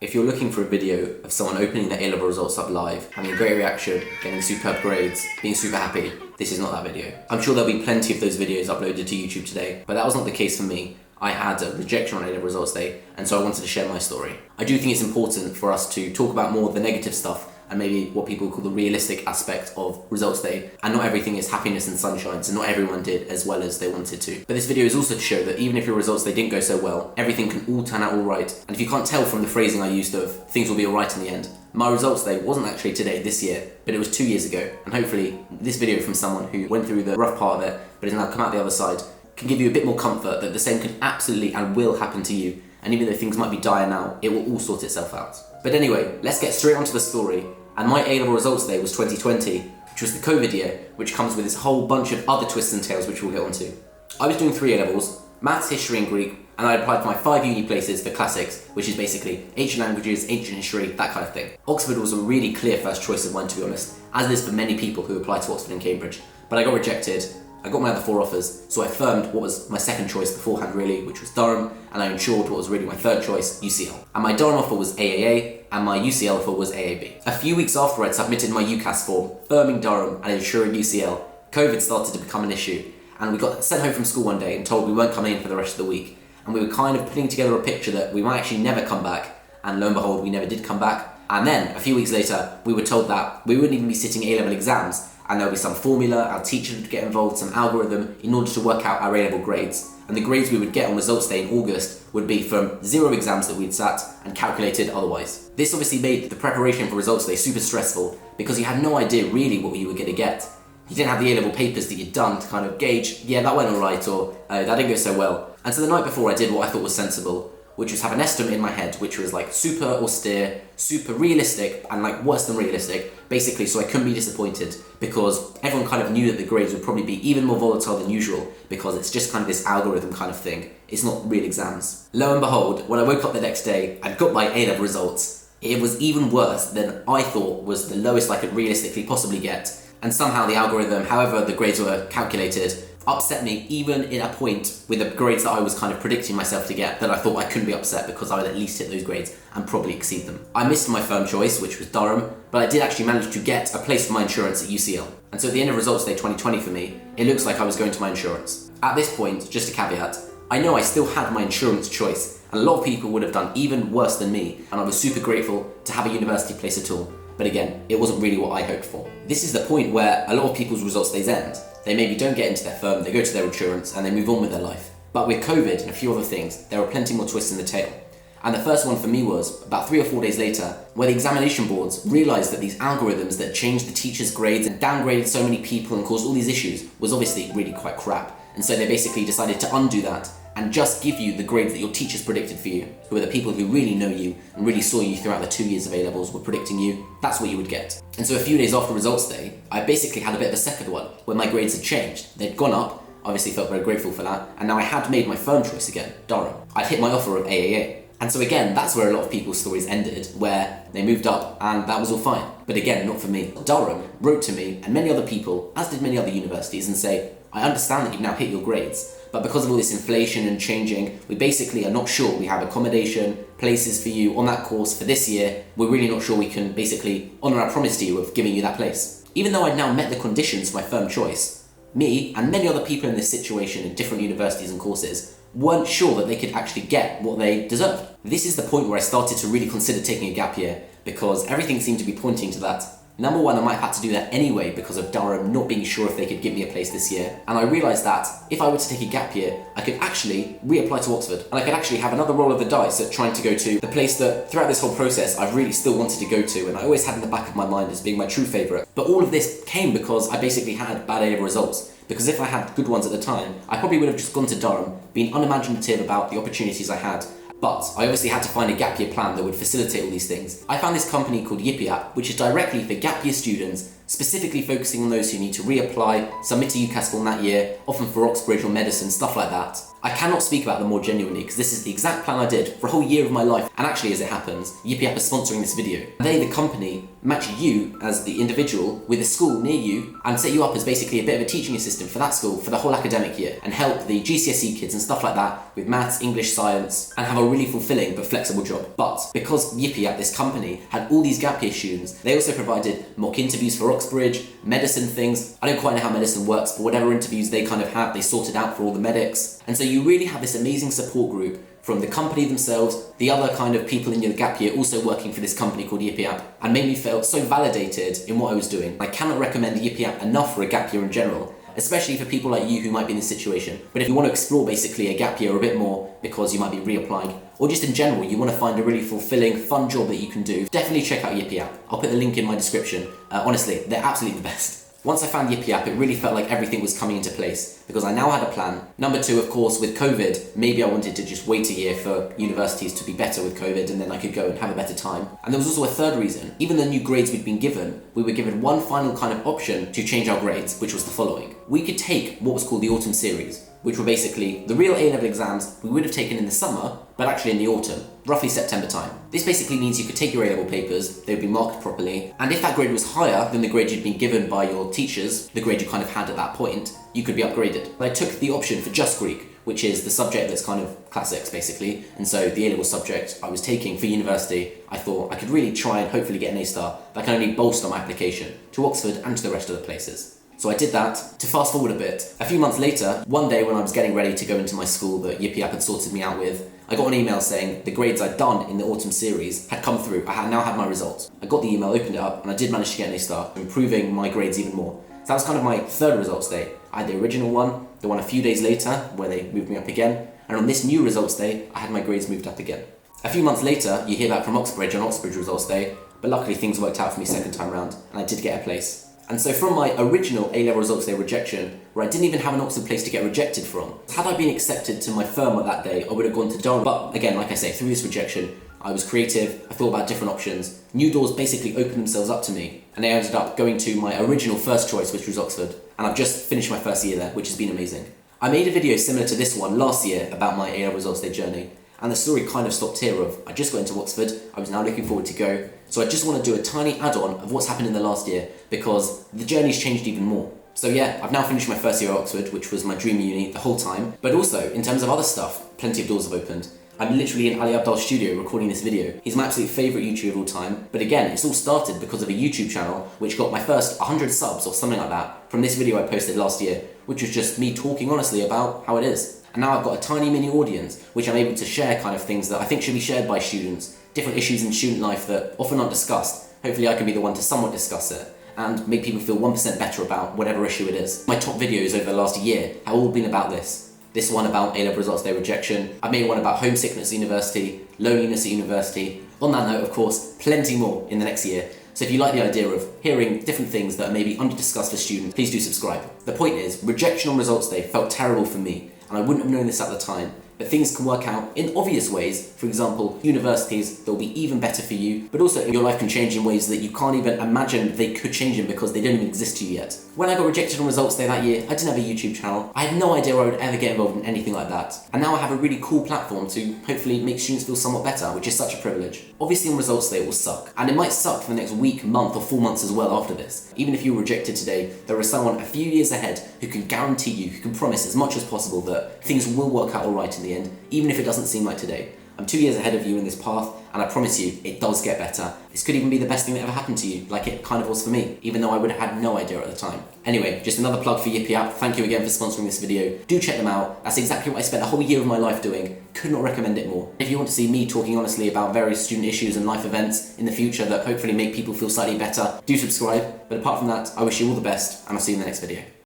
If you're looking for a video of someone opening their A-level results up live, having a great reaction, getting superb grades, being super happy, this is not that video. I'm sure there'll be plenty of those videos uploaded to YouTube today, but that was not the case for me. I had a rejection on A-level results day, and so I wanted to share my story. I do think it's important for us to talk about more of the negative stuff and maybe what people call the realistic aspect of results day, and not everything is happiness and sunshine, so not everyone did as well as they wanted to. But this video is also to show that even if your results day didn't go so well, everything can all turn out all right. And if you can't tell from the phrasing I used of things will be all right in the end, my results day wasn't actually today, this year, but it was 2 years ago. And hopefully this video from someone who went through the rough part of it, but has now come out the other side, can give you a bit more comfort that the same can absolutely and will happen to you. And even though things might be dire now, it will all sort itself out. But anyway, let's get straight onto the story. And my A-level results day was 2020, which was the COVID year, which comes with this whole bunch of other twists and tales which we'll get onto. I was doing 3 A-levels, maths, history and Greek, and I applied for my 5 uni places for classics, which is basically ancient languages, ancient history, that kind of thing. Oxford was a really clear first choice of mine, to be honest, as it is for many people who apply to Oxford and Cambridge. But I got rejected. I got my other 4 offers, so I affirmed what was my second choice beforehand really, which was Durham, and I ensured what was really my third choice, UCL. And my Durham offer was AAA, and my UCL offer was AAB. A few weeks after I'd submitted my UCAS form, affirming Durham and ensuring UCL, COVID started to become an issue, and we got sent home from school one day and told we weren't coming in for the rest of the week. And we were kind of putting together a picture that we might actually never come back, and lo and behold, we never did come back. And then, a few weeks later, we were told that we wouldn't even be sitting A-level exams, and there'll be some formula, our teachers would get involved, some algorithm, in order to work out our A-level grades. And the grades we would get on results day in August would be from 0 exams that we'd sat and calculated otherwise. This obviously made the preparation for results day super stressful, because you had no idea really what you were going to get. You didn't have the A-level papers that you'd done to kind of gauge, yeah, that went alright, or that didn't go so well. And so the night before I did what I thought was sensible, which was have an estimate in my head, which was like super austere, super realistic, and like worse than realistic, basically so I couldn't be disappointed, because everyone kind of knew that the grades would probably be even more volatile than usual, because it's just kind of this algorithm kind of thing. It's not real exams. Lo and behold, when I woke up the next day, I'd got my A-level results. It was even worse than I thought was the lowest I could realistically possibly get, and somehow the algorithm, however the grades were calculated, upset me even in a point with the grades that I was kind of predicting myself to get, that I thought I couldn't be upset because I would at least hit those grades and probably exceed them. I missed my firm choice, which was Durham, but I did actually manage to get a place for my insurance at UCL. And so at the end of results day 2020 for me, it looks like I was going to my insurance. At this point, just a caveat, I know I still had my insurance choice, and a lot of people would have done even worse than me, and I was super grateful to have a university place at all. But again, it wasn't really what I hoped for. This is the point where a lot of people's results days end. They maybe don't get into their firm, they go to their insurance, and they move on with their life. But with COVID and a few other things, there are plenty more twists in the tail. And the first one for me was about 3 or 4 days later, where the examination boards realised that these algorithms that changed the teachers' grades and downgraded so many people and caused all these issues was obviously really quite crap. And so they basically decided to undo that and just give you the grades that your teachers predicted for you, who are the people who really know you and really saw you throughout the 2 years of A-levels, were predicting you. That's what you would get. And so a few days after results day, I basically had a bit of a second one, where my grades had changed. They'd gone up, obviously felt very grateful for that, and now I had made my firm choice again, Durham. I'd hit my offer of AAA. And so again, that's where a lot of people's stories ended, where they moved up and that was all fine. But again, not for me. Durham wrote to me and many other people, as did many other universities, and say, I understand that you've now hit your grades, but because of all this inflation and changing, we basically are not sure we have accommodation, places for you on that course for this year. We're really not sure we can basically honour our promise to you of giving you that place. Even though I'd now met the conditions for my firm choice, me and many other people in this situation in different universities and courses weren't sure that they could actually get what they deserved. This is the point where I started to really consider taking a gap year, because everything seemed to be pointing to that. Number one, I might have had to do that anyway because of Durham not being sure if they could give me a place this year. And I realised that if I were to take a gap year, I could actually reapply to Oxford. And I could actually have another roll of the dice at trying to go to the place that throughout this whole process I've really still wanted to go to, and I always had in the back of my mind as being my true favourite. But all of this came because I basically had bad A-level results. Because if I had good ones at the time, I probably would have just gone to Durham, been unimaginative about the opportunities I had. But I obviously had to find a gap year plan that would facilitate all these things. I found this company called Yippee App, which is directly for gap year students, specifically focusing on those who need to reapply, submit a UCAS form that year, often for Oxbridge or medicine, stuff like that. I cannot speak about them more genuinely because this is the exact plan I did for a whole year of my life. And actually, as it happens, YippieApp is sponsoring this video. They, the company, match you as the individual with a school near you and set you up as basically a bit of a teaching assistant for that school for the whole academic year and help the GCSE kids and stuff like that with maths, English, science, and have a really fulfilling but flexible job. But because YippieApp, this company, had all these gap year students, they also provided mock interviews for Oxbridge, medicine things. I don't quite know how medicine works, but whatever interviews they kind of have, they sorted out for all the medics. And so you really have this amazing support group from the company themselves, the other kind of people in your gap year also working for this company called YippieApp, and made me feel so validated in what I was doing. I cannot recommend YippieApp enough for a gap year in general, especially for people like you who might be in this situation. But if you want to explore basically a gap year a bit more because you might be reapplying, or just in general you want to find a really fulfilling, fun job that you can do, definitely check out YippieApp. I'll put the link in my description. Honestly, they're absolutely the best. Once I found YippieApp, it really felt like everything was coming into place because I now had a plan. Number two, of course, with COVID, maybe I wanted to just wait a year for universities to be better with COVID and then I could go and have a better time. And there was also a third reason. Even the new grades we'd been given, we were given one final kind of option to change our grades, which was the following. We could take what was called the autumn series, which were basically the real A-level exams we would have taken in the summer, but actually in the autumn, roughly September time. This basically means you could take your A-level papers, they would be marked properly, and if that grade was higher than the grade you'd been given by your teachers, the grade you kind of had at that point, you could be upgraded. But I took the option for just Greek, which is the subject that's kind of classics basically, and so the A-level subject I was taking for university, I thought I could really try and hopefully get an A-star that can only bolster my application to Oxford and to the rest of the places. So I did that. To fast forward a bit, a few months later, one day when I was getting ready to go into my school that YippieApp had sorted me out with, I got an email saying the grades I'd done in the autumn series had come through. I had now had my results. I got the email, opened it up, and I did manage to get an A-star, improving my grades even more. So that was kind of my third results day. I had the original one, the one a few days later, where they moved me up again, and on this new results day, I had my grades moved up again. A few months later, you hear back from Oxbridge on Oxbridge results day, but luckily things worked out for me second time round, and I did get a place. And so from my original A-level results day rejection, where I didn't even have an Oxford place to get rejected from, had I been accepted to my firm on that day, I would have gone to Durham. But again, like I say, through this rejection, I was creative, I thought about different options, new doors basically opened themselves up to me, and I ended up going to my original first choice, which was Oxford, and I've just finished my first year there, which has been amazing. I made a video similar to this one last year about my A-level results day journey, and the story kind of stopped here of, I just got into Oxford, I was now looking forward to go, so I just want to do a tiny add-on of what's happened in the last year, because the journey's changed even more. So yeah, I've now finished my first year at Oxford, which was my dream uni the whole time, but also, in terms of other stuff, plenty of doors have opened. I'm literally in Ali Abdal's studio recording this video. He's my absolute favourite YouTuber of all time, but again, it's all started because of a YouTube channel which got my first 100 subs or something like that from this video I posted last year, which was just me talking honestly about how it is. And now I've got a tiny mini audience, which I'm able to share kind of things that I think should be shared by students, different issues in student life that often aren't discussed. Hopefully I can be the one to somewhat discuss it, and make people feel 1% better about whatever issue it is. My top videos over the last year have all been about this. This one about A-level results day rejection. I made one about homesickness at university, loneliness at university. On that note, of course, plenty more in the next year. So if you like the idea of hearing different things that are maybe under-discussed for students, please do subscribe. The point is, rejection on results day felt terrible for me, and I wouldn't have known this at the time. But things can work out in obvious ways. For example, universities, they'll be even better for you, but also your life can change in ways that you can't even imagine they could change in because they don't even exist to you yet. When I got rejected on results day that year, I didn't have a YouTube channel. I had no idea I would ever get involved in anything like that. And now I have a really cool platform to hopefully make students feel somewhat better, which is such a privilege. Obviously on results day it will suck, and it might suck for the next week, month, or 4 months as well after this. Even if you were rejected today, there is someone a few years ahead who can guarantee you, who can promise as much as possible that things will work out alright in the end, even if it doesn't seem like today. I'm 2 years ahead of you in this path, and I promise you, it does get better. This could even be the best thing that ever happened to you, like it kind of was for me, even though I would have had no idea at the time. Anyway, just another plug for YippieApp. Thank you again for sponsoring this video. Do check them out. That's exactly what I spent a whole year of my life doing. Could not recommend it more. If you want to see me talking honestly about various student issues and life events in the future that hopefully make people feel slightly better, do subscribe. But apart from that, I wish you all the best, and I'll see you in the next video.